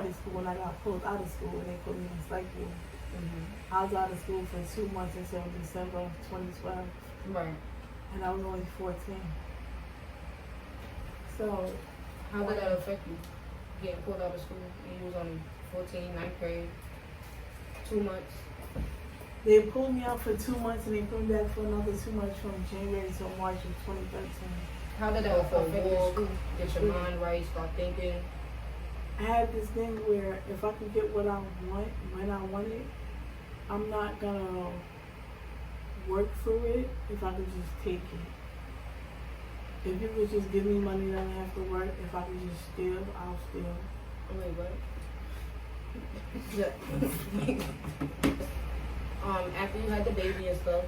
started school and I got pulled out of school and they put me in psych ward. I was out of school for 2 months until December of 2012. Right. And I was only 14. So, how did that affect you? Getting pulled out of school and you was only 14, ninth grade, 2 months. They pulled me out for 2 months and they put me back for another 2 months from January to March of 2013. How did that affect your school? Get your mind right, start thinking? I had this thing where if I could get what I want when I want it, I'm not gonna work for it if I could just take it. If you could just give me money that I don't have to work, if I could just steal, I'll steal. Wait, what? After you had the baby and stuff,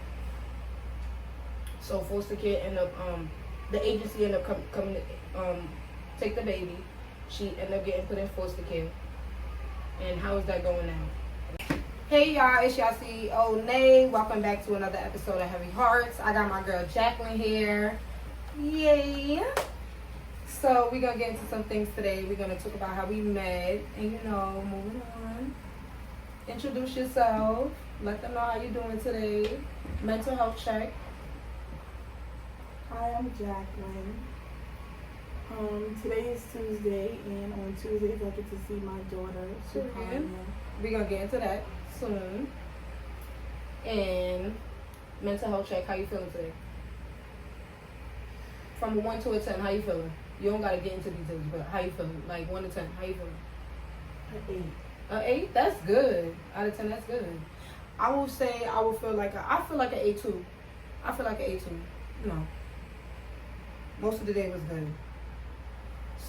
so foster care ended up, the agency ended up coming to take the baby. She ended up getting put in foster care. And how is that going now? Hey y'all, it's y'all CEO Nay. Welcome back to another episode of Heavy Hearts. I got my girl Jaclyn here. Yay! So we're gonna get into some things today. We're gonna talk about how we met and moving on. Introduce yourself. Let them know how you're doing today. Mental health check. Hi, I'm Jaclyn. Today is Tuesday, and on Tuesdays I get to see my daughter. We're gonna get into that soon. And mental health check. How you feeling today? From a 1 to a 10, how you feeling? You don't gotta get into details, but how you feeling? Like 1 to 10, how you feeling? An 8. An 8? That's good. Out of 10, that's good. I will say I feel like an A2. I feel like an A2. No. Most of the day was good.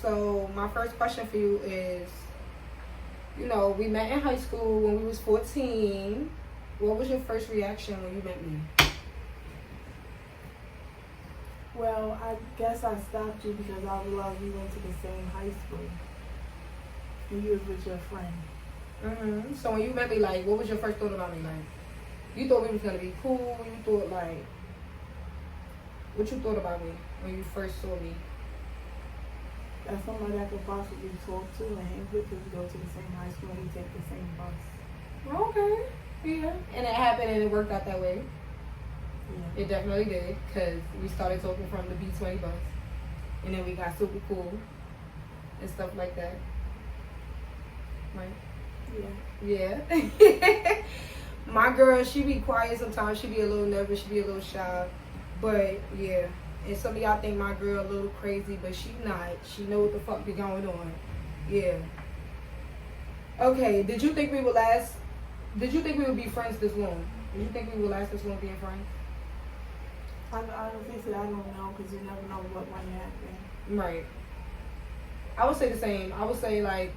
So my first question for you is, we met in high school when we was 14. What was your first reaction when you met me? Well, I guess I stopped you because I realized we went to the same high school. And you was with your friend. So when you met me, like, what was your first thought about me? Like, you thought we was gonna be cool? You thought, like, what you thought about me when you first saw me? That's somebody I could possibly talk to and hang with because we go to the same high school and we take the same bus. Okay. Yeah. And it happened and it worked out that way. Yeah. It definitely did, because we started talking from the B20 bus. And then we got super cool and stuff like that. Right? Yeah. Yeah. My girl, she be quiet sometimes. She be a little nervous. She be a little shy. But, yeah. And some of y'all think my girl a little crazy, but she not. She know what the fuck be going on. Yeah. Okay, did you think we would be friends this long? Did you think we would last this long being friends? I don't know because you never know what might happen. Right. I would say the same. I would say, like,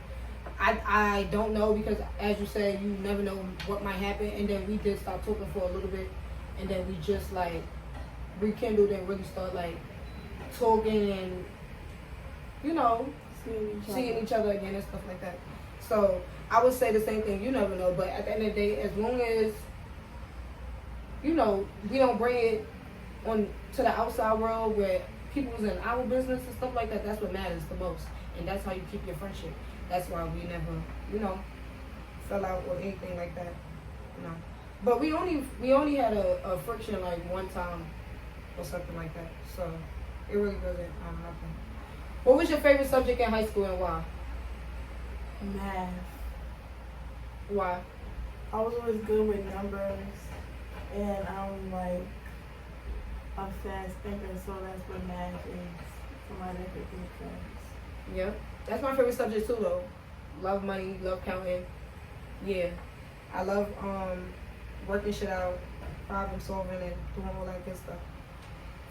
I don't know because, as you said, you never know what might happen. And then we did stop talking for a little bit. And then we just, like, rekindled and really start, like, talking and, seeing each other again and stuff like that. So I would say the same thing. You never know. But at the end of the day, as long as, we don't bring it on to the outside world where people's in our business and stuff like that, that's what matters the most. And that's how you keep your friendship. That's why we never, fell out or anything like that. But we only had a friction like one time or something like that. So it really wasn't nothing. What was your favorite subject in high school and why? Math. Why? I was always good with numbers, and I'm like a fast thinker, so that's what math is. Somebody that could think fast. Yeah, that's my favorite subject too, though. Love money, love counting. Yeah, I love working shit out, problem solving, and doing all that good stuff.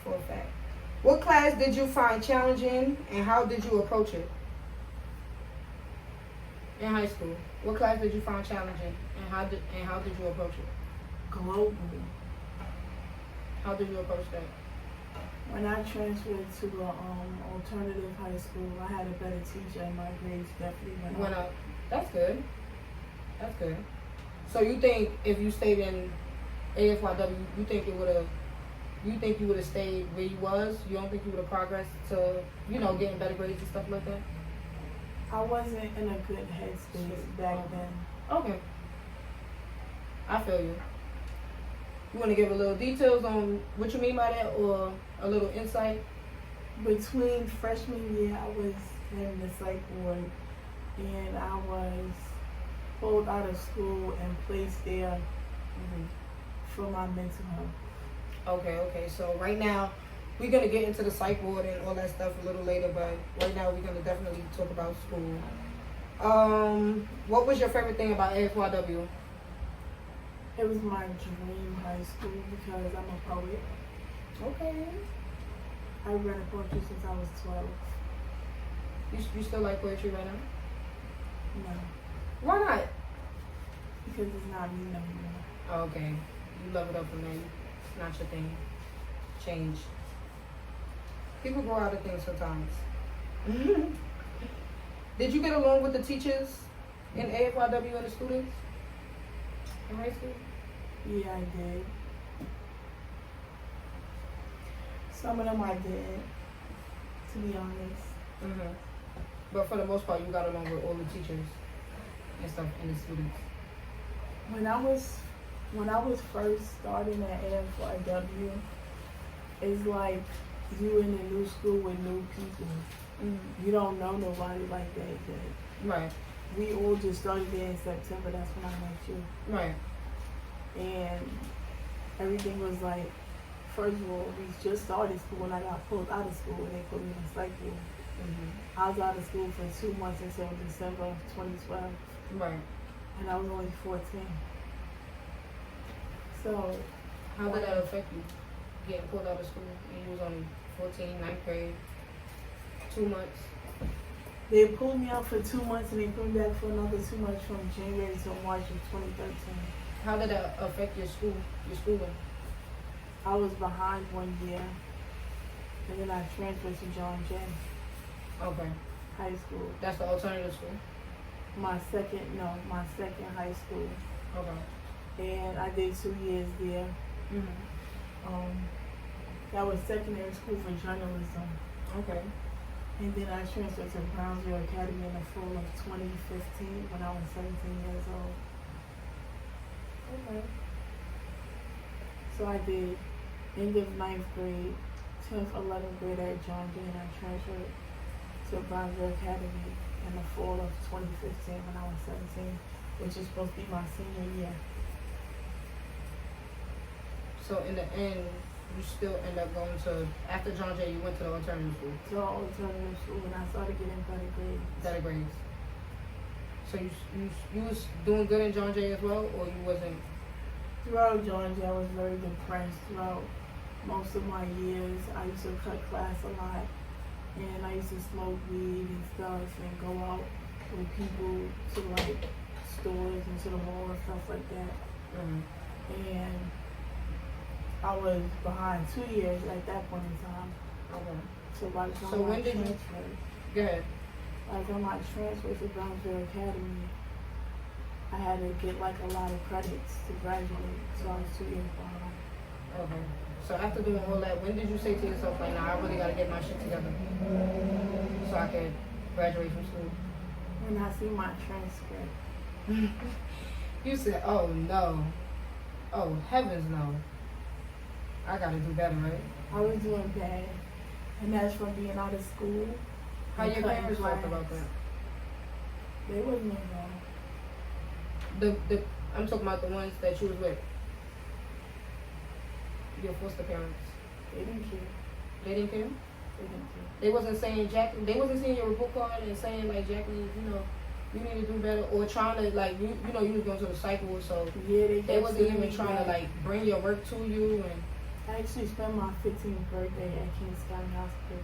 For a fact. What class did you find challenging, and how did you approach it? In high school, what class did you find challenging, and how did you approach it? Globally. How did you approach that? When I transferred to alternative high school, I had a better teacher, and my grades definitely went up. That's good. That's good. So you think if you stayed in AFYW, you think you would have stayed where you was? You don't think you would have progressed to, getting better grades and stuff like that? I wasn't in a good headspace back then. Okay. I feel you. You want to give a little details on what you mean by that, or a little insight? Between freshman year, I was in the psych ward, and I was pulled out of school and placed there for my mental health. Okay. So right now, we're gonna get into the psych ward and all that stuff a little later, but right now we're gonna definitely talk about school. What was your favorite thing about AFYW? It was my dream high school because I'm a poet. Okay. I read poetry since I was 12. You still like poetry right now? No, Why not? because it's not me no more. Okay. You love it up from there. It's not your thing. Change. People grow out of things sometimes. Did you get along with the teachers in AFYW and the students in high school? Yeah, I did. Some of them I did, to be honest. But for the most part, you got along with all the teachers and stuff and the students. When I was first starting at AFYW, it's like you in a new school with new people. You don't know nobody like that yet. Right. We all just started there in September. That's when I met you. Right. And everything was like, first of all, we just started school and I got pulled out of school and they put me in psych ward. I was out of school for 2 months until December of 2012. Right. And I was only 14. So, how did that affect you? Getting pulled out of school and you was only 14, ninth grade, 2 months. They pulled me out for 2 months and they put me back for another 2 months from January to March of 2013. How did that affect your schooling? I was behind 1 year, and then I transferred to John Jay Okay. High School. That's the alternative school? My second high school. Okay. And I did 2 years there. That was secondary school for journalism. Okay. And then I transferred to Brownsville Academy in the fall of 2015 when I was 17 years old. Okay. So I did end of 9th grade, 10th, 11th grade at John Jay, and I transferred to Brownsville Academy in the fall of 2015 when I was 17, which is supposed to be my senior year. So in the end, you still end up going to, after John Jay, you went to the alternative school? To alternative school, and I started getting better grades. Better grades. So you was doing good in John Jay as well, or you wasn't? Throughout John Jay, I was very depressed throughout most of my years. I used to cut class a lot, and I used to smoke weed and stuff, and go out with people to like stores and to the mall and stuff like that. And I was behind 2 years at that point in time. Okay. So by the time So when I did you? transferred, Go ahead. by the time I transferred to Brownsville Academy, I had to get like a lot of credits to graduate, so I was 2 years behind. Okay. So after doing all that, when did you say to yourself, like, nah, I really gotta get my shit together so I could graduate from school? When I see my transcript. You said, oh no. Oh, heavens no. I gotta do better, right? I was doing bad, and that's from being out of school. How and your cutting parents felt class. about that? They wasn't involved. I'm talking about the ones that you was with. Your foster parents. They didn't care. They didn't care? They didn't care. They wasn't saying Jaclyn, they wasn't seeing your report card and saying like, Jaclyn, you know, you need to do better, or trying to like, you know, you was going to the psych ward, so Yeah, they wasn't even trying to like bring your work to you. And I actually spent my 15th birthday at Kings County Hospital,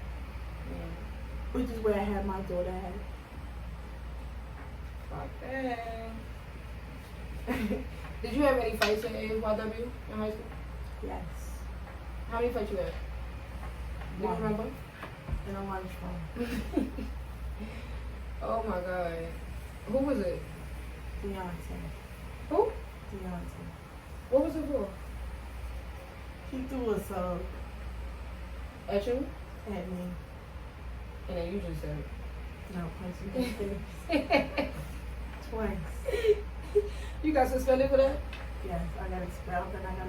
which is where I had my daughter at. Fuck that. Did you have any fights in AFYW in high school? Yes. How many fights you had? Do you One. remember? In a lunchroom. Oh my god. Who was it? Deontay. Who? Deontay. What was it for? He threw a sub At you? at me. And then you just said it. No, punching me twice. You got suspended for that? Yes, I got expelled and I got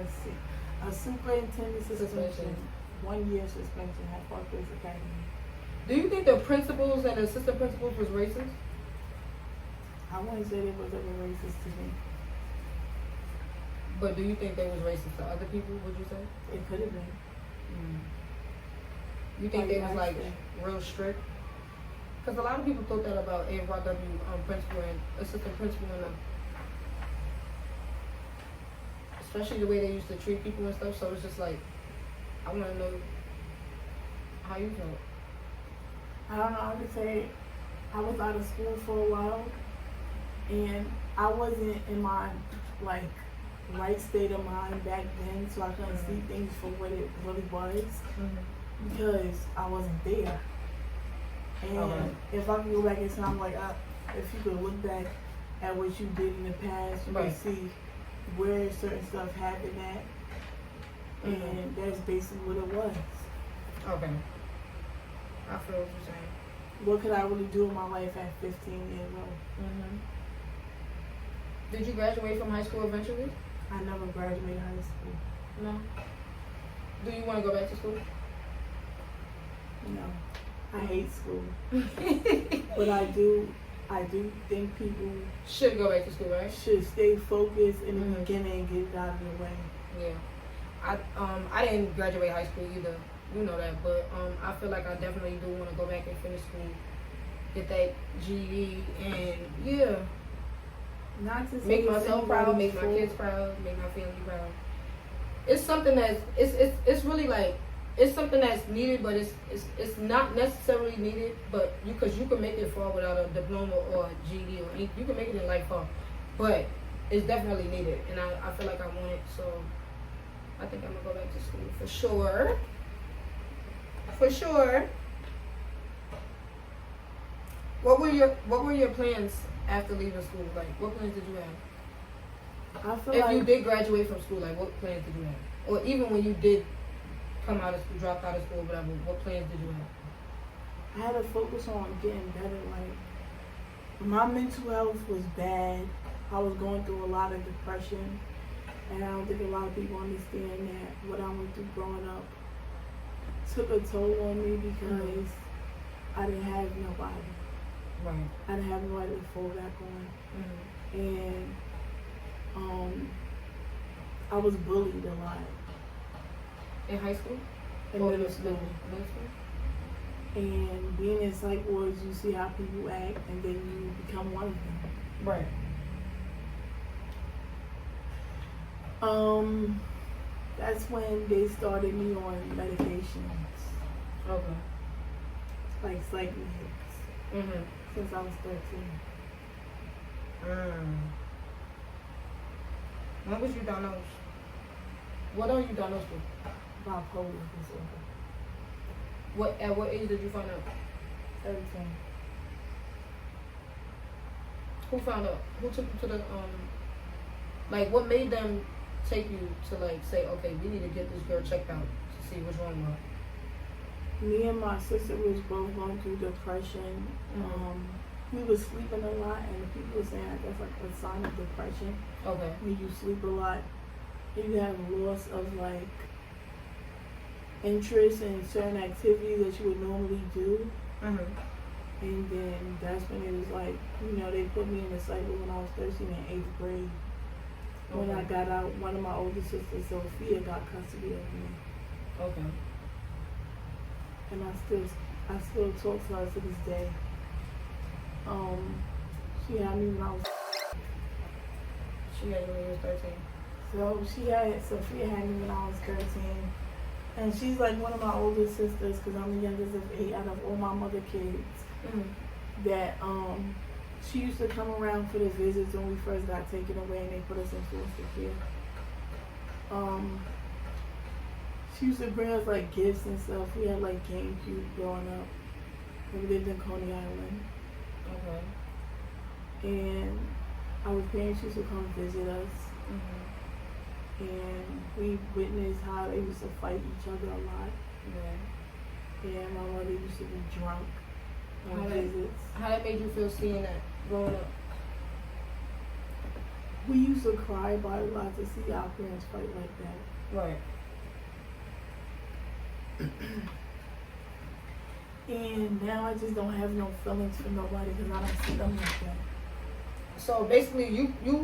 a superintendent suspension. 1 year suspension at Park Place Academy. Do you think the principals and assistant principals was racist? I wouldn't say they was ever racist to me. But do you think they was racist to other people, would you say? It could have been. You think they was like Actually. real strict? Because a lot of people thought that about AFYW principal and assistant principal and especially the way they used to treat people and stuff. So it's just like, I want to know how you felt. I don't know, I would say I was out of school for a while and I wasn't in my like right state of mind back then, so I couldn't see things for what it really was because I wasn't there. And if I could go back in time, like if you could look back at what you did in the past, you could see where certain stuff happened at, and that's basically what it was. Okay. I feel what you're saying. What could I really do in my life at 15 years old? Did you graduate from high school eventually? I never graduated high school. No. Do you want to go back to school? No. I hate school. But I do think people should go back to school, right? should stay focused in the beginning and get it out of the way. Yeah. I didn't graduate high school either. You know that, but I feel like I definitely do want to go back and finish school, get that GED, and Not to say make myself proud, make my kids proud, make my family proud. It's something that's it's really like it's something that's needed, but it's not necessarily needed, but because you can make it far without a diploma or a GED or anything, you can make it in life far, but it's definitely needed, and I feel like I want it, so I think I'm gonna go back to school for sure. For sure. What were your plans after leaving school? Like, what plans did you have? I feel If like you did graduate from school, like, what plans did you have? Or even when you did come out of school, dropped out of school, whatever, what plans did you have? I had to focus on getting better. Like, my mental health was bad. I was going through a lot of depression, and I don't think a lot of people understand that what I went through growing up took a toll on me because I didn't have nobody. Right. I didn't have nobody to fall back on. And I was bullied a lot. In high school? In Or middle school. Middle school? And being in psych wards, you see how people act, and then you become one of them. Right. That's when they started me on medications. Okay. Like psych meds. Since I was 13. When was you diagnosed? What are you diagnosed with? Bipolar disorder. At what age did you find out? 13. Who found out? Who took you to the like what made them take you to like say, okay, we need to get this girl checked out to see what's wrong with her? Me and my sister was both going through depression. We was sleeping a lot, and people were saying I guess like a sign of depression. Okay. When you sleep a lot, you have loss of like interest in certain activities that you would normally do. And then that's when it was like, they put me in the cycle when I was 13 in 8th grade. When I got out, one of my older sisters, Sophia, got custody of me. Okay. And I still talk to her to this day. She had me when I was. She had you when you was 13. So Sophia had me when I was 13. And she's like one of my older sisters, because I'm the youngest of 8 out of all my mother kids. That she used to come around for the visits when we first got taken away and they put us in foster care. She used to bring us like gifts and stuff. We had like GameCube growing up. We lived in Coney Island. Okay. And our parents used to come visit us. And we witnessed how they used to fight each other a lot. And my mother used to be drunk. visits. How that made you feel seeing that growing up? We used to cry about a lot to see our parents fight like that. Right. And now I just don't have no feelings for nobody because I don't see them like that. So basically, you grew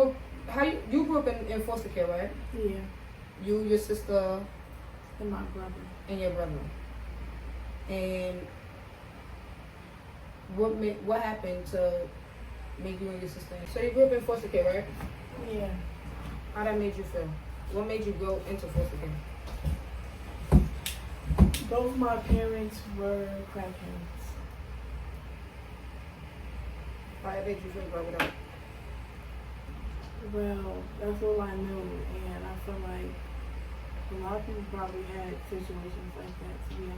up. You grew up in foster care, right? Yeah, You, your sister, and my brother. and your brother. And what happened to make you and your sister? So you grew up in foster care, right? Yeah. How that made you feel? What made you go into foster care? Both my parents were crackheads. How that made you feel growing up? Well, that's all I knew, and I feel like a lot of people probably had situations like that, to be honest.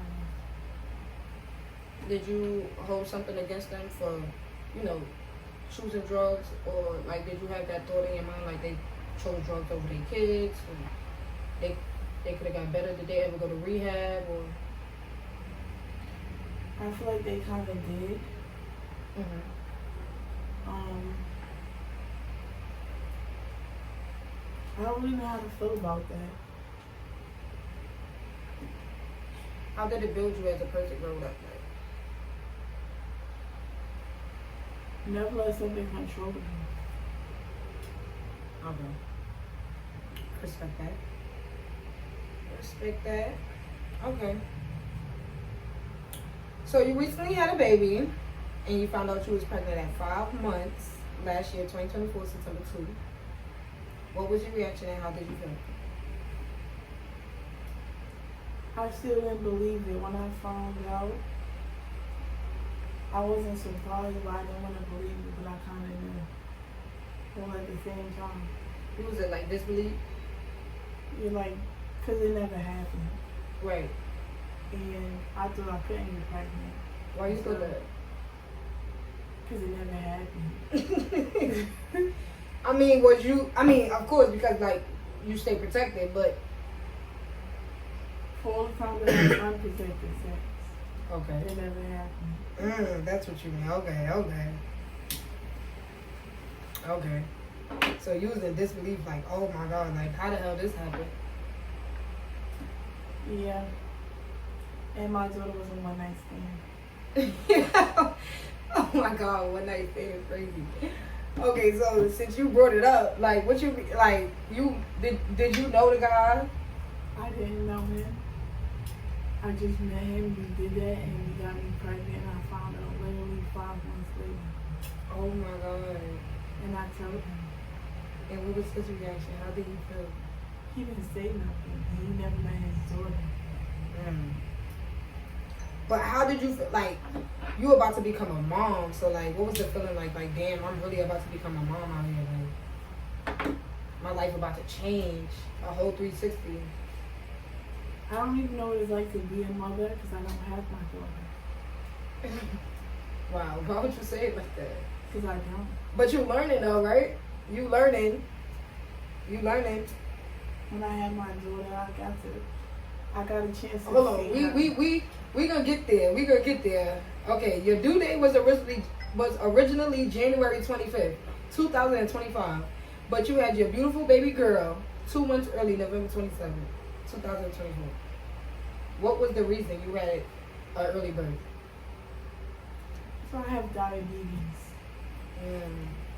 Did you hold something against them for, choosing drugs, or like did you have that thought in your mind like they chose drugs over their kids, and they could have got better? Did they ever go to rehab or? I feel like they kind of did. I don't really know how to feel about that. How did it build you as a person growing up? Never let something control you. Okay. Respect that. Respect that. Okay. So you recently had a baby, and you found out you was pregnant at 5 months last year, 2024, September 2. What was your reaction and how did you feel? I still didn't believe it when I found out. I wasn't surprised, but I didn't want to believe it, but I kind of knew. All at the same time. Was it like disbelief? You're like, because it never happened. Right. And I thought I couldn't get pregnant. Why you thought that? Because it never happened. Of course, because like you stay protected, but. For all the time that I was unprotected sex. Okay. It never happened. That's what you mean. Okay. So you was in disbelief, like, oh my God, like how the hell this happened? Yeah. And my daughter was a one-night stand. Oh my God, one night stand is crazy. Okay, so since you brought it up, like, what you like? You did you know the guy? I didn't know him. I just met him. We did that, and he got me pregnant. I found out literally 5 months later. Oh my God. And I told him. And what was his reaction? How did he feel? He didn't say nothing. He never met his daughter. But how did you feel? Like, you were about to become a mom, so like, what was the feeling like? Like, damn, I'm really about to become a mom out here. Like, my life about to change, a whole 360. I don't even know what it's like to be a mother because I don't have my daughter. Wow, why would you say it like that? Because I don't. But you learning though, right? You learning. When I had my daughter, I got a chance to hold on, see her. we gonna get there. Okay, your due date was originally January 25th, 2025. But you had your beautiful baby girl 2 months early, November 27th, 2024. What was the reason you had an early birth? So I have diabetes.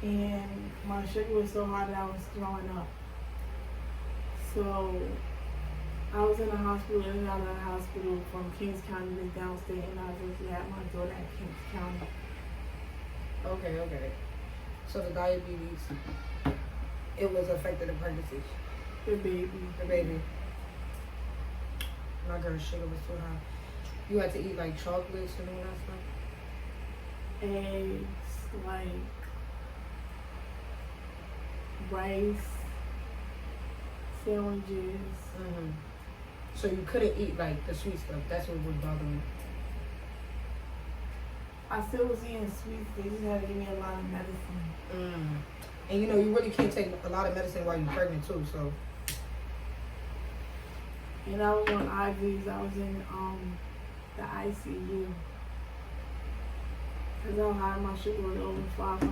And my sugar was so high that I was throwing up. So I was in the hospital, in and out of the hospital from Kings County to downstate, and I was had my daughter at Kings County. Okay. So the diabetes, it was affected the pregnancy. The baby. My girl's sugar was too high. You had to eat like chocolates and all that stuff? Eggs, like rice, sandwiches. So you couldn't eat like the sweet stuff. That's what was bothering me. I still was eating sweets. They just had to give me a lot of medicine. And you really can't take a lot of medicine while you're pregnant too. So. And I was on IVs. I was in the ICU. Because how high my sugar was over 500.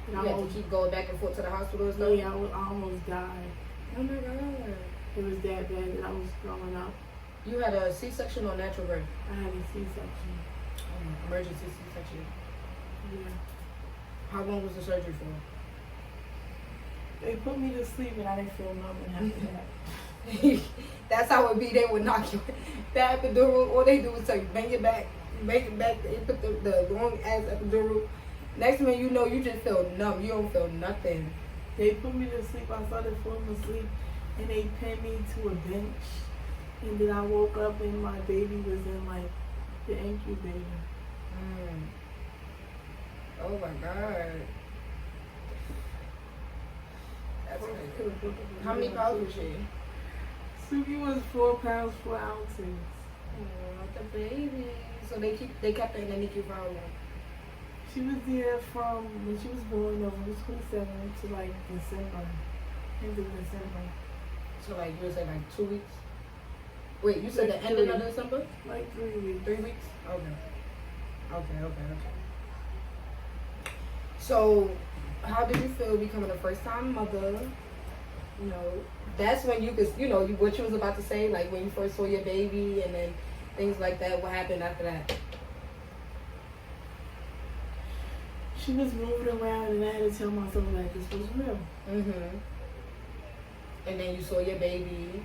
And You had to keep going back and forth to the hospital and stuff? Yeah, I almost died. Oh my God. It was that bad that I was throwing up. You had a C-section or natural birth? I had a C-section. Emergency C-section. Yeah. How long was the surgery for? They put me to sleep and I didn't feel nothing after that. That's how it be. They would knock you. The epidural, all they do is tell you, bang it back. They put the long ass epidural. Next thing you know, you just feel numb. You don't feel nothing. They put me to sleep. I started falling asleep and they pinned me to a bench. And then I woke up and my baby was in like the incubator. Oh my God. That's crazy. How many pounds was she? Suki was 4 pounds 4 ounces. Oh, the baby. So they kept her in the NICU for how long? She was there from when she was born, November 27th to like December, end of December. So like you would say like 2 weeks? Wait, you said the ending of December? Like 3 weeks. 3 weeks? Okay. So, how did you feel becoming a first-time mother? You know, that's when you could, you know, what you was about to say, like when you first saw your baby and then things like that. What happened after that? She was moving around and I had to tell myself like this was real. And then you saw your baby.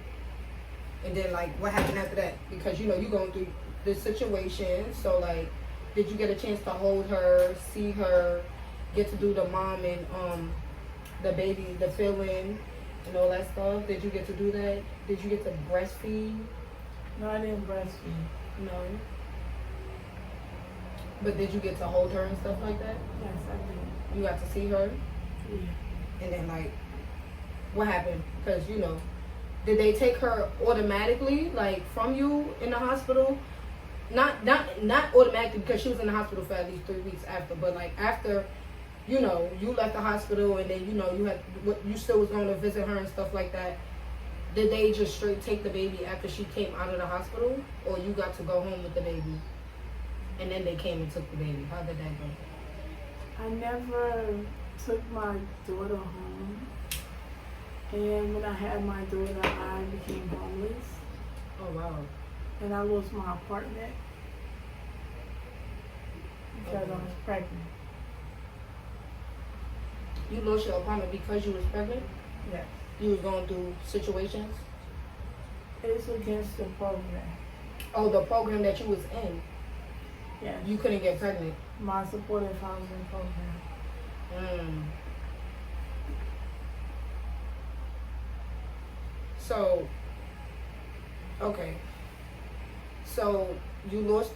And then, like, what happened after that? Because, you know, you're going through this situation. So, like, did you get a chance to hold her, see her, get to do the mom and the baby, the filling, and all that stuff? Did you get to do that? Did you get to breastfeed? No, I didn't breastfeed. No. But did you get to hold her and stuff like that? Yes, I did. You got to see her? Yeah. And then, like, what happened? Because, you know, did they take her automatically, like, from you in the hospital? Not automatically because she was in the hospital for at least 3 weeks after, but like after, you know, you left the hospital and then, you know, you still was going to visit her and stuff like that. Did they just straight take the baby after she came out of the hospital, or you got to go home with the baby and then they came and took the baby? How did that go? I never took my daughter home. And when I had my daughter, I became homeless. Oh, wow. And I lost my apartment because I was pregnant. You lost your apartment because you was pregnant? Yes. You was going through situations? It's against the program. Oh, the program that you was in? Yes. You couldn't get pregnant? My supportive housing program. So, okay. So you lost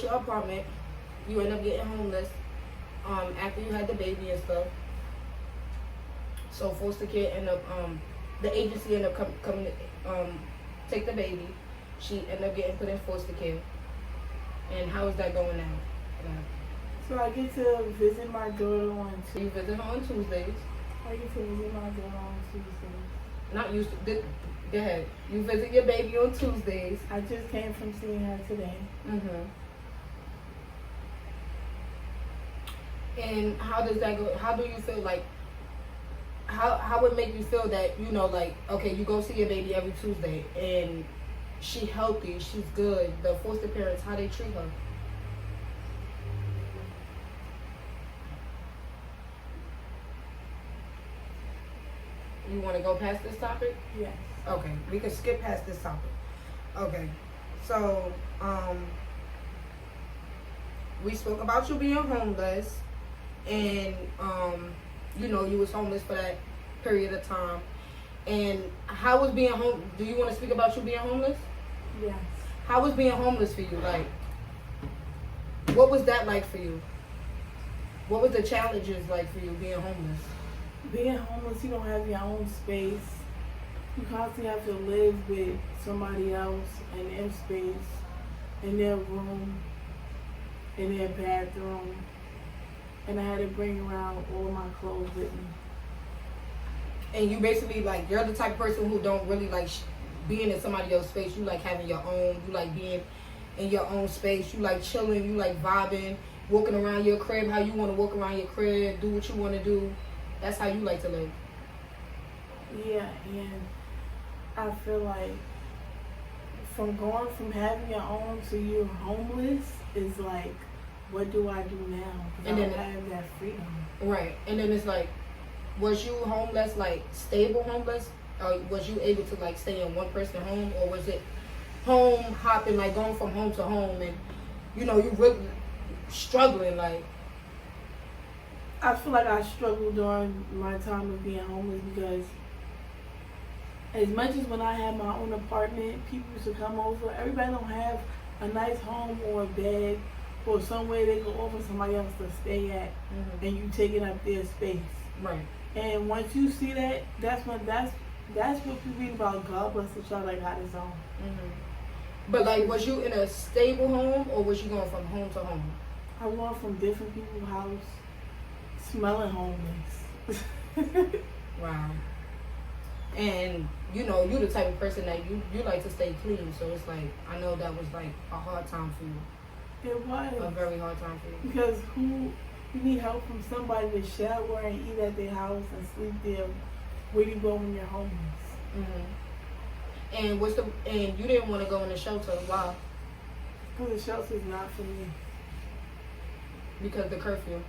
your apartment. You end up getting homeless. After you had the baby and stuff. So foster care ended up the agency ended up coming to take the baby. She ended up getting put in foster care. And how is that going now? So I get to visit my daughter on So you visit her on Tuesdays. I get to visit my daughter on Tuesdays. Not used to. Go ahead. You visit your baby on Tuesdays. I just came from seeing her today. And how does that go? How do you feel like? How would make you feel that, you know, like, okay, you go see your baby every Tuesday and she healthy, she's good. The foster parents, how they treat her? You want to go past this topic? Yes. Okay, we can skip past this topic. Okay, so we spoke about you being homeless, and you know, you was homeless for that period of time. And how was being home? Do you want to speak about you being homeless? Yes. How was being homeless for you? Like, what was that like for you? What was the challenges like for you being homeless? Being homeless, you don't have your own space. You constantly have to live with somebody else in their space, in their room, in their bathroom. And I had to bring around all my clothes with me. And you basically, like, you're the type of person who don't really like being in somebody else's space. You like having your own. You like being in your own space. You like chilling, you like vibing, walking around your crib how you want to walk around your crib, do what you want to do. That's how you like to live. Yeah, and I feel like from going from having your own to you're homeless is like, what do I do now? Because I don't have that freedom. Right. And then it's like, was you homeless, like stable homeless? Or was you able to like stay in one person home? Or was it home hopping, like going from home to home and, you know, you really struggling like? I feel like I struggled during my time of being homeless because as much as when I had my own apartment, people used to come over. Everybody don't have a nice home or a bed or somewhere they go over somebody else to stay at, and you taking up their space. Right. And once you see that, that's what you read about. God bless the child that got his own. But like, was you in a stable home or was you going from home to home? I went from different people's house, smelling homeless. Wow. And you know, you the type of person that you like to stay clean, so it's like, I know that was like a hard time for you. It was a very hard time for you because you need help from somebody to shower and eat at their house and sleep there. Where do you go when you're homeless? And and you didn't want to go in the shelter. Why? Because the shelter is not for me. Because the curfew.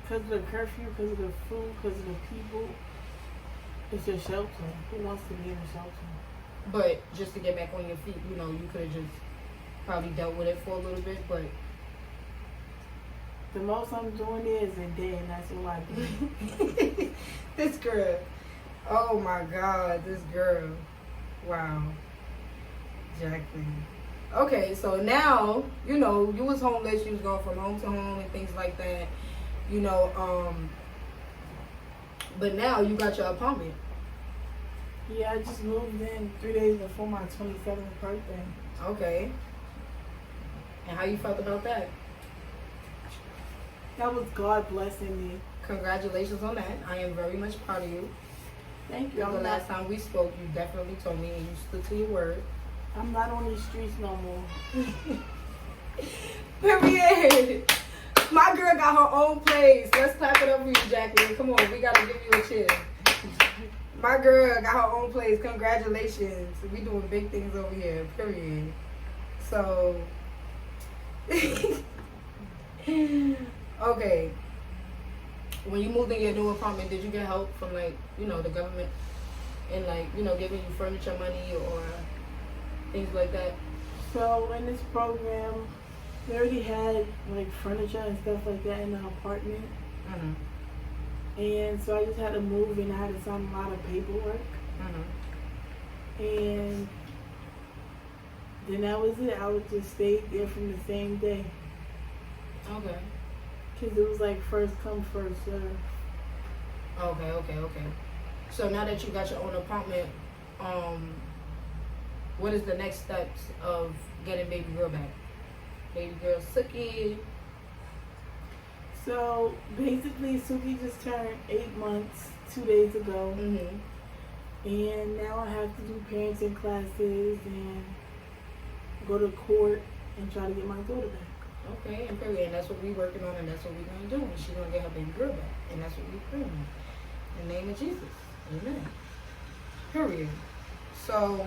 Because of the curfew, because of the food, because of the people. It's a shelter. Who wants to be in a shelter? But just to get back on your feet, you know, you could have just probably dealt with it for a little bit, but the most I'm doing is a day, and that's all I do. This girl. Oh my God, this girl. Wow. Jaclyn. Okay, so now, you know, you was homeless, you was going from home to home and things like that. You know, but now you got your apartment. Yeah, I just moved in 3 days before my 27th birthday. Okay. And how you felt about that? That was God blessing me. Congratulations on that. I am very much proud of you. Thank you. The last time we spoke, you definitely told me and you stood to your word. I'm not on these streets no more. Period. My girl got her own place. Let's clap it up for you, Jaclyn. Come on, we gotta give you a cheer. My girl got her own place. Congratulations. We doing big things over here. Period. So, okay. When you moved in your new apartment, did you get help from, like, you know, the government and, like, you know, giving you furniture money or things like that? So in this program, we already had like furniture and stuff like that in the apartment. And so I just had to move and I had to sign a lot of paperwork. And then that was it. I would just stay there from the same day. Okay. Because it was like first come, first serve. Okay. So now that you got your own apartment, what is the next steps of getting baby girl back? Baby girl Suki. So basically, Suki just turned 8 months 2 days ago. And now I have to do parenting classes and go to court and try to get my daughter back. Okay, and period. And that's what we're working on, and that's what we're going to do. And she's going to get her baby girl back. And that's what we're praying on. In the name of Jesus. Amen. Period. So,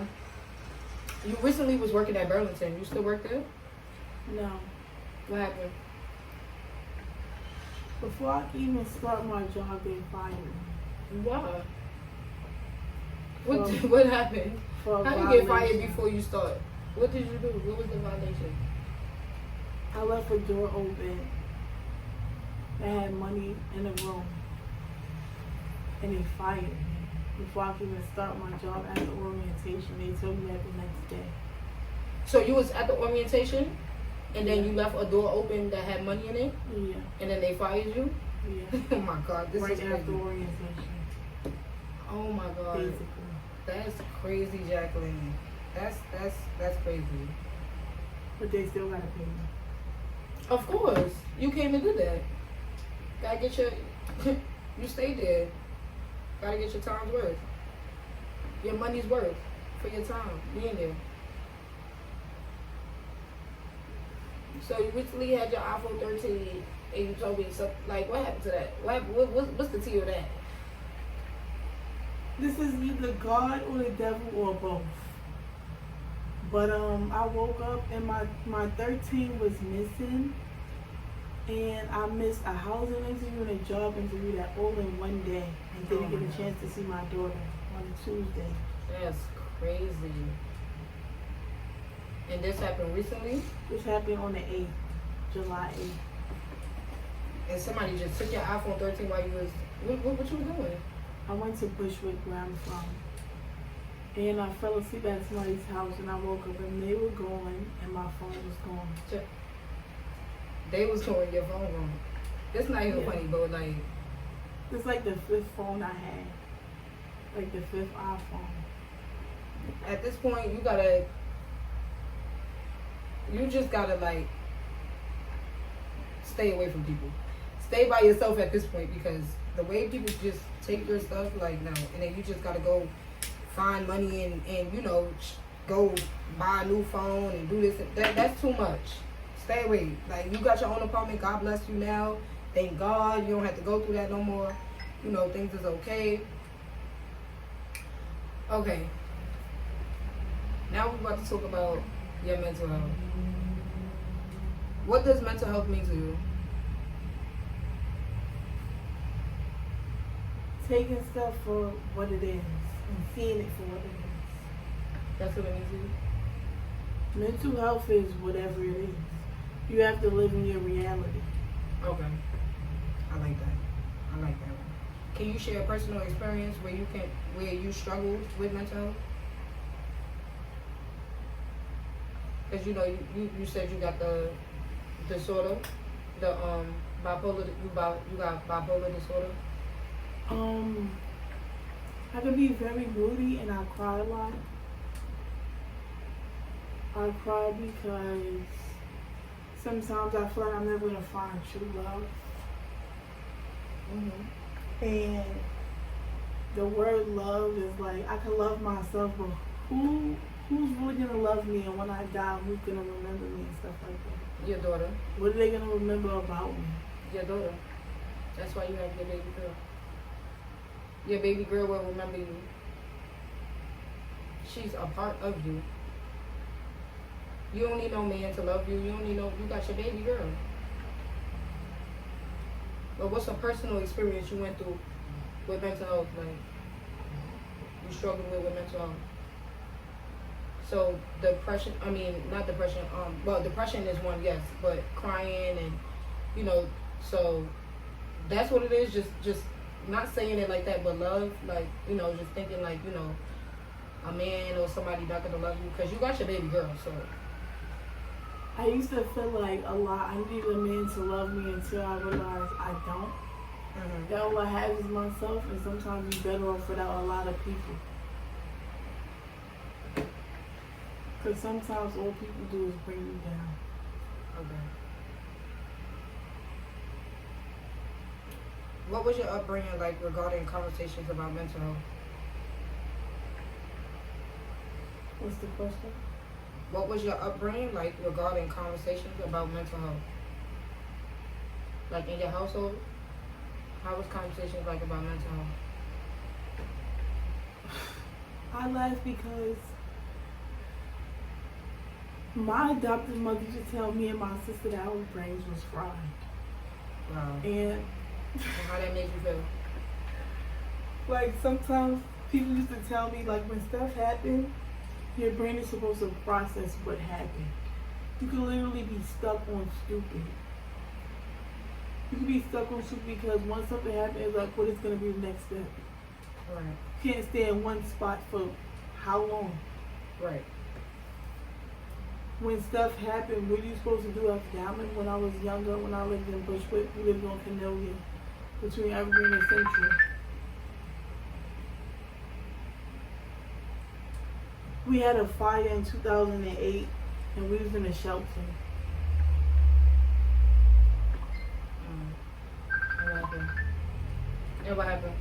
you recently was working at Burlington. You still work there? No. What happened? Before I even start my job, they fired me. Why? What happened? How you get fired before you start? What did you do? What was the violation? I left a door open that had money in the room. And they fired me. Before I could even start my job at the orientation, they told me that the next day. So you was at the orientation, and then you left a door open that had money in it? Yeah. And then they fired you? Yeah. Oh my God, this right is crazy. after orientation. Oh my God. Basically. That's crazy, Jaclyn. That's crazy. But they still gotta pay me. Of course. You came and did that. Gotta get your you stayed there. Gotta get your time's worth. Your money's worth for your time being there. So you recently had your iPhone 13, and you told me something like, what happened to that? What's the tea of that? This is either God or the devil or both. But I woke up and my 13 was missing, and I missed a housing interview and a job interview that all in one day, and didn't get a chance to see my daughter on a Tuesday. That's crazy. And this happened recently? This happened on the 8th, July 8th. And somebody just took your iPhone 13 while you was, what you were doing? I went to Bushwick where I'm from. And I fell asleep at somebody's house, and I woke up and they were gone and my phone was gone. They was throwing your phone wrong. It's not even Yeah. funny, but like, It's like the 5th phone I had. Like the 5th iPhone. at this point, you just gotta like stay away from people. Stay by yourself at this point, because the way people just take your stuff, like, no, and then you just gotta go find money and you know, go buy a new phone and do this. That's too much. Stay away. Like, you got your own apartment. God bless you now. Thank God you don't have to go through that no more. You know, things is okay. Okay. Now we're about to talk about your mental health. What does mental health mean to you? Taking stuff for what it is and seeing it for what it is. That's what it means to you? Mental health is whatever it is. You have to live in your reality. Okay. I like that. I like that one. Can you share a personal experience where you struggled with mental health? Because you know you said you got the disorder, the bipolar. You got bipolar disorder. I can be very moody and I cry a lot. I cry because sometimes I feel like I'm never gonna find true love. And the word love is like, I can love myself, but who's really gonna love me, and when I die, who's gonna remember me and stuff like that? Your daughter. What are they gonna remember about me? Your daughter. That's why you have your baby girl. Your baby girl will remember you. She's a part of you. You don't need no man to love you. You got your baby girl. But what's a personal experience you went through with mental health? Like, you struggled with mental health. So not depression, well, depression is one, yes, but crying and, you know, so that's what it is, just not saying it like that, but love, like, you know, just thinking like, you know, a man or somebody not gonna love you, because you got your baby girl, so. I used to feel like a lot, I need a man to love me, until I realized I don't. That all I have is myself, and sometimes you're better off without a lot of people. Because sometimes all people do is bring you down. Okay. What was your upbringing like regarding conversations about mental health? What's the question? What was your upbringing like regarding conversations about mental health? Like in your household? How was conversations like about mental health? I laugh because my adopted mother used to tell me and my sister that our brains was fried. Wow. And how that made you feel? like, sometimes people used to tell me, like, when stuff happened, your brain is supposed to process what happened. You can literally be stuck on stupid. You can be stuck on stupid because once something happens, it's like, what is going to be the next step? Right. You can't stay in one spot for how long? Right. When stuff happened, what are you supposed to do after that? I remember when I was younger, when I lived in Bushwick, we lived on Cornelia, between Evergreen and Central. We had a fire in 2008, and we was in a shelter. What happened? Yeah, what happened?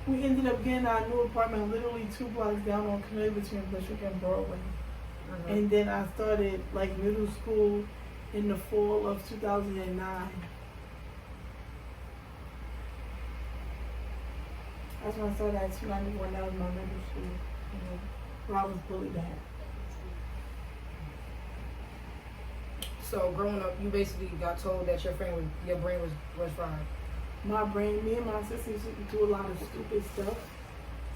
We ended up getting our new apartment literally 2 blocks down on Canary between Bushwick and Broadway. Mm-hmm. And then I started like middle school in the fall of 2009. That's when I started at 291. That was my middle school. Where I was bullied at. So growing up, you basically got told that your brain was fried. Me and my sisters used to do a lot of stupid stuff.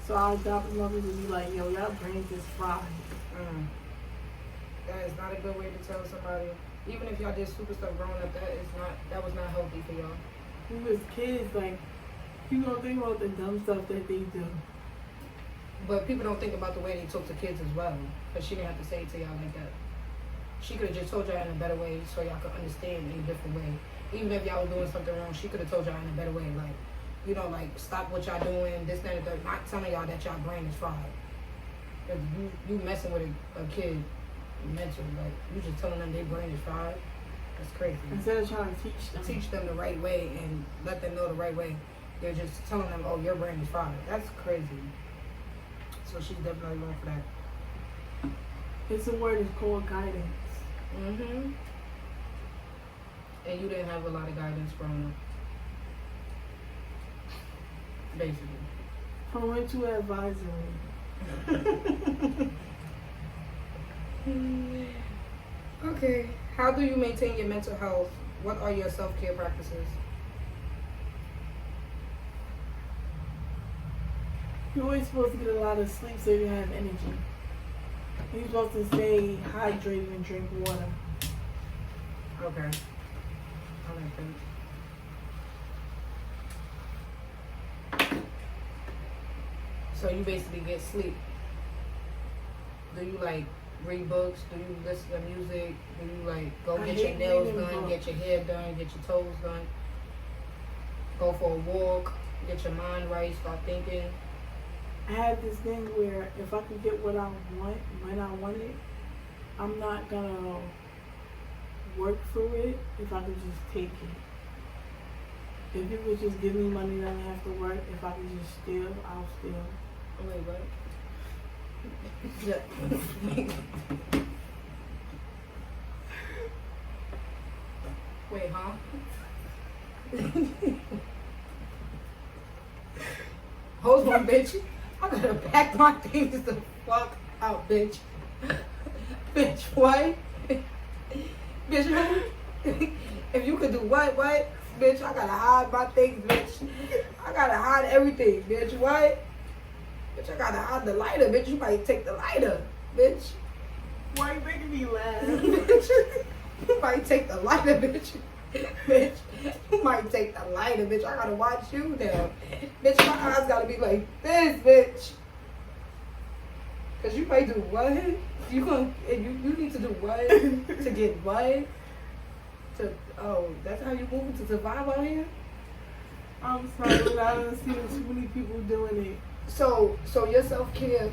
So I adopted mothers to be like, yo, y'all brains is fried. That is not a good way to tell somebody. Even if y'all did stupid stuff growing up, that was not healthy for y'all. We was kids, like, you don't think about the dumb stuff that they do. But people don't think about the way they talk to kids as well. Because she didn't have to say it to y'all like that. She could have just told y'all in a better way so y'all could understand in a different way. Even if y'all was doing something wrong, she could have told y'all in a better way. Like, you know, like, stop what y'all doing, this, that, and the third. Not telling y'all that y'all brain is fried. Because you messing with a kid mentally. Like, you just telling them their brain is fried. That's crazy. Instead of trying to teach them the right way and let them know the right way, they're just telling them, oh, your brain is fried. That's crazy. So she's definitely wrong for that. It's a word, it's called guidance. Mm-hmm. And you didn't have a lot of guidance growing up. Basically. Parental advisory. Okay. How do you maintain your mental health? What are your self-care practices? You're always supposed to get a lot of sleep so you have energy. You're supposed to stay hydrated and drink water. Okay. I like that. So you basically get sleep. Do you like read books? Do you listen to music? Do you like go get your nails done, get your hair done, get your toes done? Go for a walk, get your mind right, start thinking. I have this thing where if I can get what I want when I want it, I'm not gonna work for it if I could just take it. If you could just give me money that I don't have to work, if I could just steal, I'll steal. Wait, what? Yeah. Wait, huh? Hold on, bitch. I gotta pack my things the fuck out, bitch. Bitch, what? Bitch, who? If you could do what? Bitch, I gotta hide my things, bitch. I gotta hide everything, bitch. What? Bitch, I gotta hide the lighter, bitch. You might take the lighter, bitch. Why are you making me laugh? Bitch, you might take the lighter, bitch. Bitch, you might take the lighter, bitch. I gotta watch you now. Bitch, my eyes gotta be like this, bitch. Cause you might do what? You need to do what? To get what? That's how you moving to survive out here? I'm sorry, but I don't see too many people doing it. So your self-care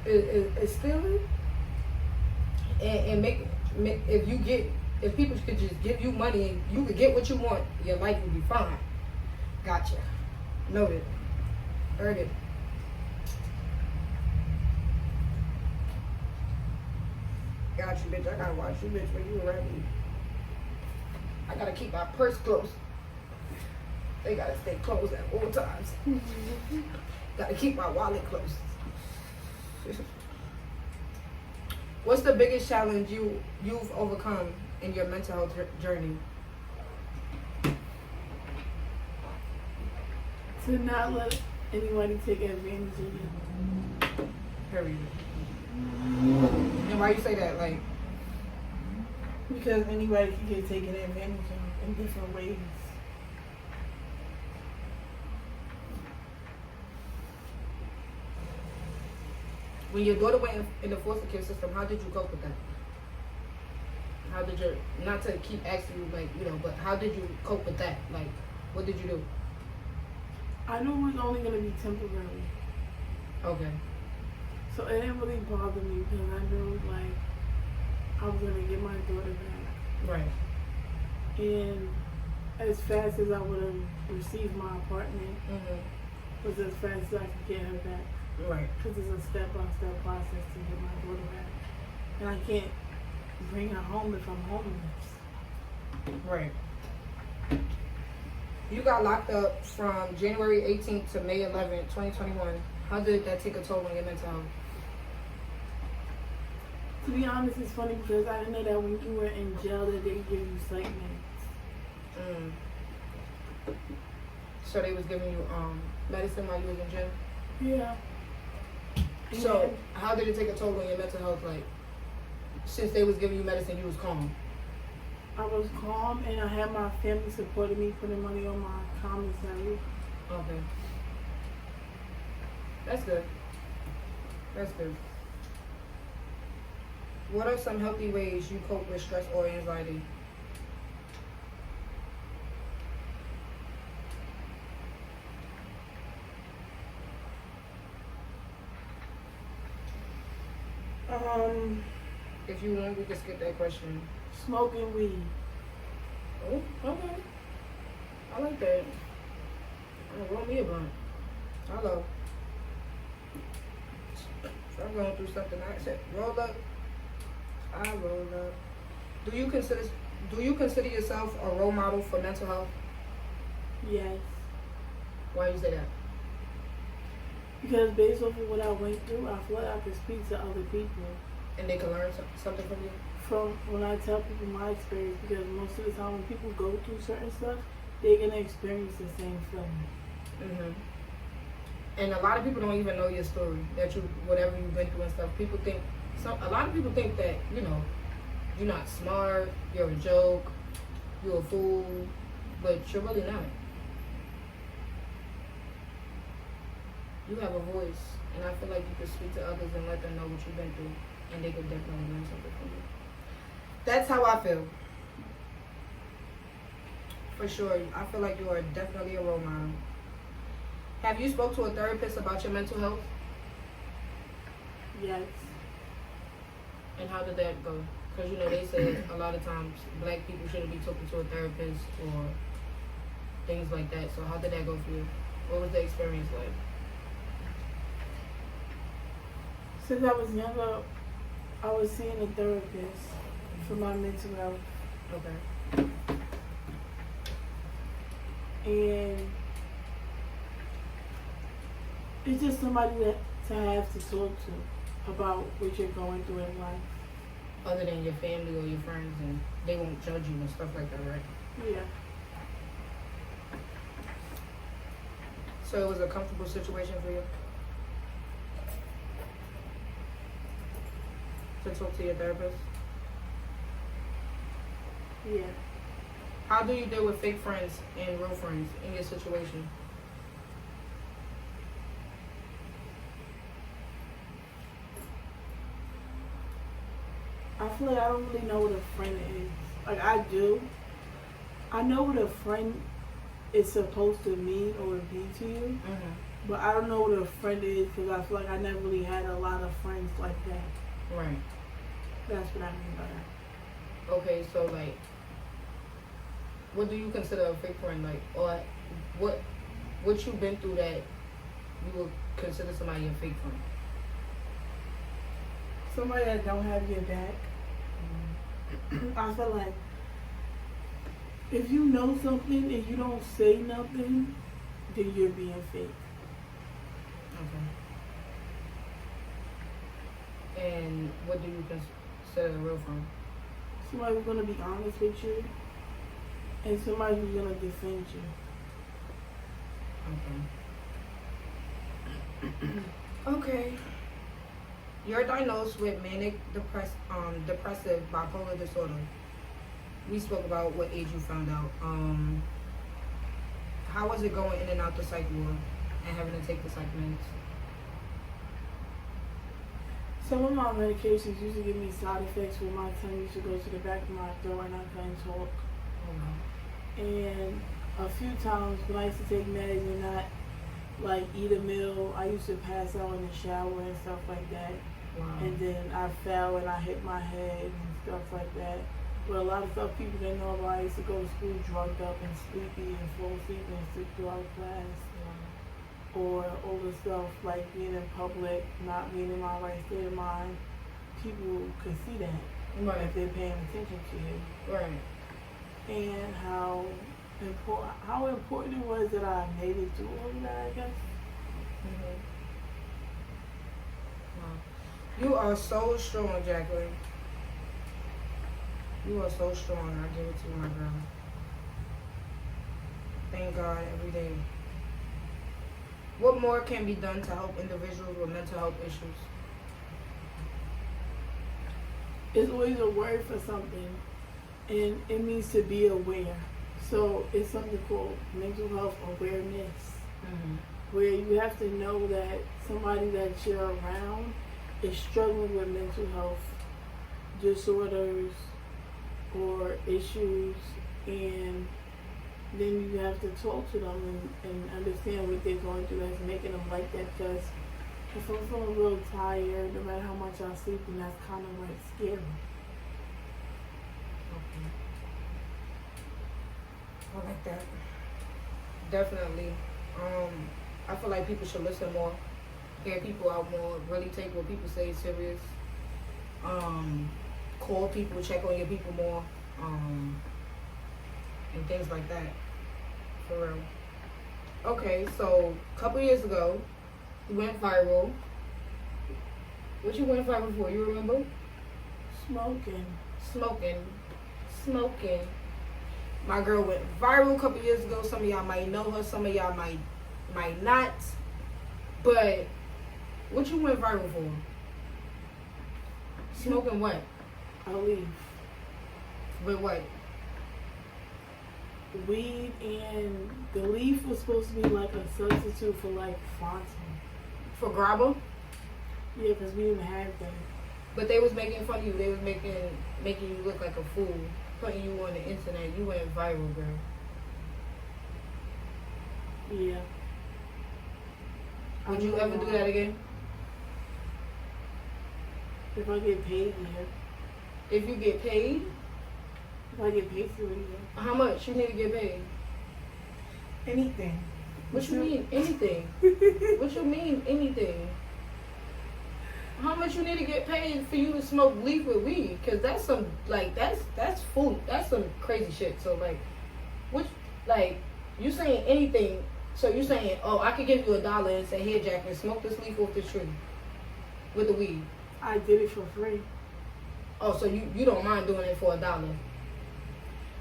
is stealing? And make if people could just give you money and you could get what you want, your life would be fine. Gotcha. Noted. Heard it. Got you, bitch. I gotta watch you, bitch, when you around me. I gotta keep my purse close. They gotta stay closed at all times. Gotta keep my wallet close. What's the biggest challenge you've overcome in your mental health journey? To not let anybody take advantage of you. Period. And why you say that? Like, because anybody can get taken advantage of in different ways. when your daughter went in the foster care system, how did you cope with that? How did you, not to keep asking you, like, you know, but how did you cope with that? Like, what did you do? I knew it was only going to be temporary. Okay. So it didn't really bother me because I knew, like, I was going to get my daughter back. Right. And as fast as I would have received my apartment, was as fast as I could get her back. Right. Because it's a step-by-step process to get my daughter back. And I can't bring her home if I'm homeless. Right. You got locked up from January 18th to May 11th, 2021. How did that take a toll on your mental health? To be honest, it's funny because I didn't know that when you were in jail that they give you psych meds. So they was giving you medicine while you was in jail? Yeah. So how did it take a toll on your mental health? Like, since they was giving you medicine, you was calm? I was calm and I had my family supporting me, putting money on my commissary. Okay. That's good. That's good. What are some healthy ways you cope with stress or anxiety? If you want, we can skip that question. Smoking weed. Oh, okay. I like that. Roll me a blunt. Hello. If I'm going through something, I said, roll up. I roll up. Do you consider yourself a role model for mental health? Yes. Why you say that? Because based off of what I went through, I feel like I can speak to other people. And they can learn something from you? From when I tell people my experience, because most of the time when people go through certain stuff, they're going to experience the same feeling. And a lot of people don't even know your story, that you, whatever you've been through and stuff. People think, a lot of people think that, you know, you're not smart, you're a joke, you're a fool, but you're really not. You have a voice, and I feel like you can speak to others and let them know what you've been through, and they could definitely learn something from you. That's how I feel. For sure. I feel like you are definitely a role model. Have you spoke to a therapist about your mental health? Yes. And how did that go? Because, you know, they say a lot of times black people shouldn't be talking to a therapist or things like that. So how did that go for you? What was the experience like? Since I was younger, I was seeing a therapist for my mental health. Okay. And it's just somebody to have to talk to about what you're going through in life. Other than your family or your friends, and they won't judge you and stuff like that, right? Yeah. So it was a comfortable situation for you to talk to your therapist? Yeah. How do you deal with fake friends and real friends in your situation? I feel like I don't really know what a friend is. Like, I do. I know what a friend is supposed to mean or be to you, but I don't know what a friend is because I feel like I never really had a lot of friends like that. Right. That's what I mean by that. Okay, so like, what do you consider a fake friend? Like, or what you've been through that you would consider somebody a fake friend? Somebody that don't have your back. I feel like if you know something and you don't say nothing, then you're being fake. Okay. And what do you consider a real friend? Somebody who's gonna be honest with you, and somebody who's gonna defend you. Okay. Okay. You're diagnosed with manic depressive bipolar disorder. We spoke about what age you found out. How was it going in and out the psych ward and having to take the psych meds? Some of my medications used to give me side effects where my tongue used to go to the back of my throat and I couldn't talk. And a few times when I used to take meds and not like eat a meal, I used to pass out in the shower and stuff like that. Wow. And then I fell and I hit my head and stuff like that. But a lot of stuff people didn't know about. I used to go to school drugged up and sleepy and fall asleep and sleep throughout class. or older stuff like being in public, not being in my right state of mind, people could see that Right. if they're paying attention to you. Right. And how important it was that I made it through all of that, I guess. Mm-hmm. Wow. You are so strong, Jaclyn. You are so strong. I give it to you, my girl. Thank God every day. What more can be done to help individuals with mental health issues? It's always a word for something, and it means to be aware. So it's something called mental health awareness, where you have to know that somebody that you're around is struggling with mental health disorders or issues, and then you have to talk to them and understand what they're going through that's making them like that. Because if I'm feeling real tired, no matter how much I sleep, and that's kind of like scary. Okay. I like that. Definitely. I feel like people should listen more, hear people out more, really take what people say serious. Call people, check on your people more, and things like that. For real. Okay, so a couple years ago, you went viral. What you went viral for? You remember? Smoking. Smoking. My girl went viral a couple years ago. Some of y'all might know her. Some of y'all might not. But what you went viral for? Smoking what? A leaf. With what? Weed, and the leaf was supposed to be like a substitute for like Fanta. For grabber? Yeah, because we didn't have that. But they was making fun of you. They was making you look like a fool, putting you on the internet. You went viral, girl. Yeah. Would you ever do that again? If I get paid, yeah. If you get paid? If I get paid for it, yeah. How much you need to get paid? Anything. What you mean, anything? What you mean, anything? How much you need to get paid for you to smoke leaf with weed? Cause that's some that's food. That's some crazy shit. So like, which like you saying anything? So you saying, oh, I could give you $1 and say, here, Jaclyn, smoke this leaf off the tree with the weed. I did it for free. Oh, so you don't mind doing it for $1?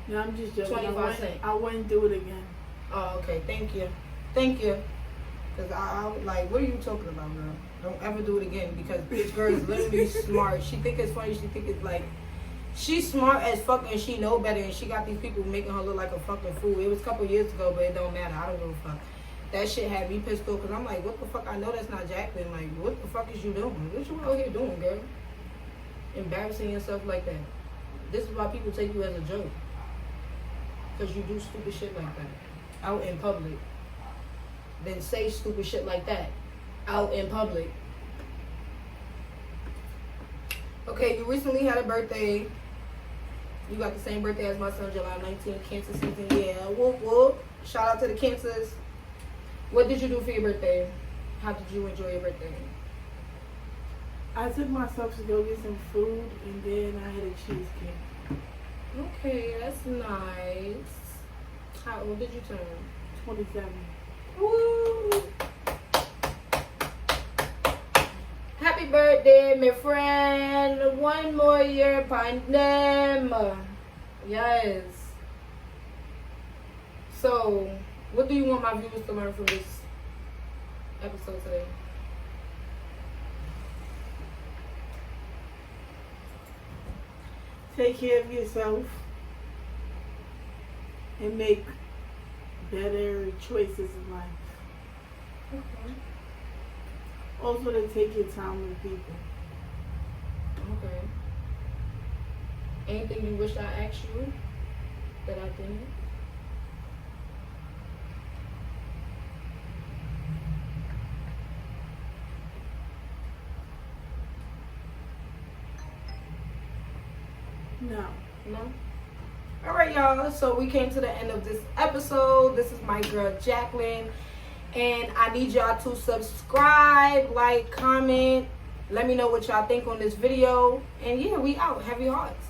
No, I'm just joking. 25 cents. I wouldn't do it again. Oh, okay. Thank you. Cause I like, what are you talking about, girl? Don't ever do it again, because this girl is literally smart. She think it's funny. She think it's like, she's smart as fuck and she know better, and she got these people making her look like a fucking fool. It was a couple years ago, but it don't matter. I don't give a fuck. That shit had me pissed off, because I'm like, what the fuck? I know that's not Jaclyn. Like, what the fuck is you doing? What you out here doing, girl? Embarrassing yourself like that. This is why people take you as a joke. Because you do stupid shit like that out in public. Then say stupid shit like that out in public. Okay, you recently had a birthday. You got the same birthday as my son, July 19th, Cancer season. Yeah, whoop whoop. Shout out to the Cancers. What did you do for your birthday? How did you enjoy your birthday? I took myself to go get some food, and then I had a cheesecake. Okay, that's nice. How old did you turn? 27. Woo! Happy birthday, my friend. One more year upon them. Yes. So, what do you want my viewers to learn from this episode today? Take care of yourself and make better choices in life. Okay. Also, to take your time with people. Okay. Anything you wish I asked you that I didn't? No. No? Alright, y'all. So we came to the end of this episode. This is my girl Jaclyn. And I need y'all to subscribe, like, comment. Let me know what y'all think on this video. And yeah, we out. Heavy hearts.